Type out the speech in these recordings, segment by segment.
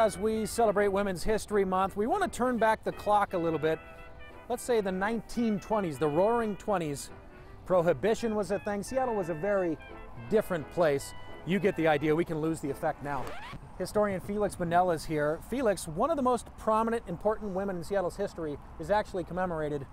as we celebrate Women's History Month, we want to turn back the clock a little bit. Let's say the 1920s, the roaring 20s. Prohibition was a thing. Seattle was a very different place. You get the idea. We can lose the effect now. Historian Felix Bonnell is here. Felix, one of the most prominent, important women in Seattle's history is actually commemorated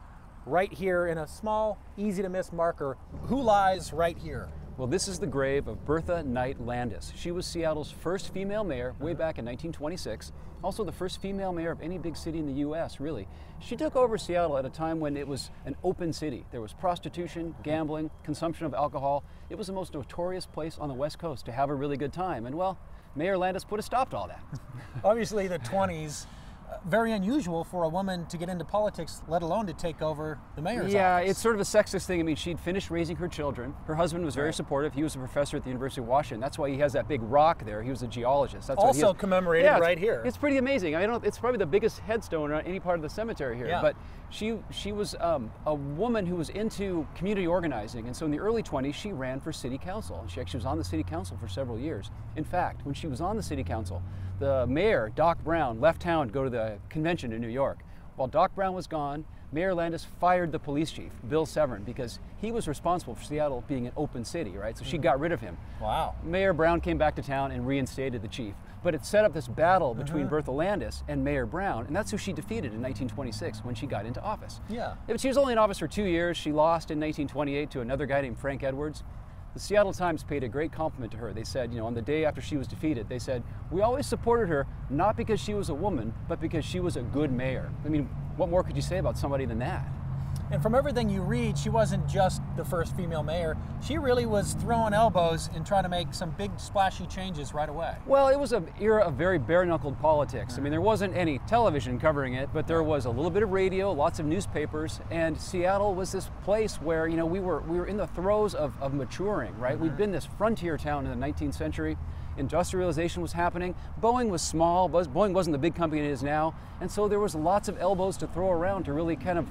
right here in a small, easy-to-miss marker. Who lies right here? Well, this is the grave of Bertha Knight Landes. She was Seattle's first female mayor way back in 1926. Also the first female mayor of any big city in the U.S., really. She took over Seattle at a time when it was an open city. There was prostitution, gambling, consumption of alcohol. It was the most notorious place on the West Coast to have a really good time. And well, Mayor Landes put a stop to all that. Obviously the 20s, very unusual for a woman to get into politics, let alone to take over the mayor's office. It's sort of a sexist thing. I mean, she'd finished raising her children. Her husband was very supportive. He was a professor at the University of Washington. That's why he has that big rock there. He was a geologist. That's also commemorated right here. It's pretty amazing. I don't. It's probably the biggest headstone on any part of the cemetery here. Yeah. But she was a woman who was into community organizing, and so in the early 20s, she ran for city council. She actually was on the city council for several years. In fact, when she was on the city council, the mayor, Doc Brown, left town to go to the convention in New York. While Doc Brown was gone, Mayor Landes fired the police chief, Bill Severn, because he was responsible for Seattle being an open city, right? So she got rid of him. Wow. Mayor Brown came back to town and reinstated the chief. But it set up this battle between Bertha Landes and Mayor Brown, and that's who she defeated in 1926 when she got into office. Yeah. She was only in office for 2 years. She lost in 1928 to another guy named Frank Edwards. The Seattle Times paid a great compliment to her. They said, on the day after she was defeated, they said, "We always supported her, not because she was a woman, but because she was a good mayor." I mean, what more could you say about somebody than that? And from everything you read, she wasn't just the first female mayor. She really was throwing elbows and trying to make some big splashy changes right away. Well, it was an era of very bare-knuckled politics. I mean, there wasn't any television covering it, but there was a little bit of radio, lots of newspapers, and Seattle was this place where, we were in the throes of maturing, right? We'd been this frontier town in the 19th century. Industrialization was happening. Boeing was small. Boeing wasn't the big company it is now, and so there was lots of elbows to throw around to really kind of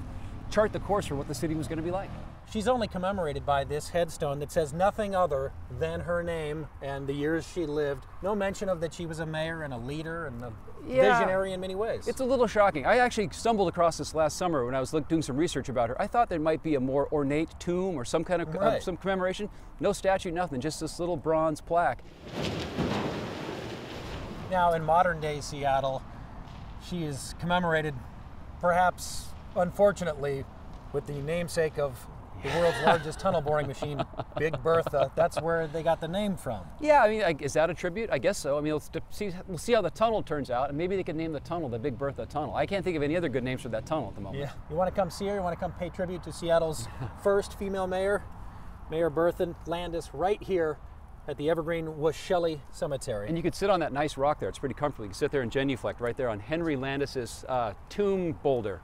chart the course for what the city was going to be like. She's only commemorated by this headstone that says nothing other than her name and the years she lived. No mention of that she was a mayor and a leader and a visionary in many ways. It's a little shocking. I actually stumbled across this last summer when I was doing some research about her. I thought there might be a more ornate tomb or some kind of some commemoration. No statue, nothing, just this little bronze plaque. Now in modern day Seattle, she is commemorated perhaps unfortunately with the namesake of the world's largest tunnel boring machine, Big Bertha. That's where they got the name from. Yeah, I mean, is that a tribute? I guess so. I mean, we'll see how the tunnel turns out, and maybe they could name the tunnel the Big Bertha Tunnel. I can't think of any other good names for that tunnel at the moment. Yeah. You want to come see her? You want to come pay tribute to Seattle's first female mayor, Mayor Bertha Landes, right here at the Evergreen Washelley Cemetery. And you could sit on that nice rock there. It's pretty comfortable. You can sit there and genuflect right there on Henry Landes's tomb boulder.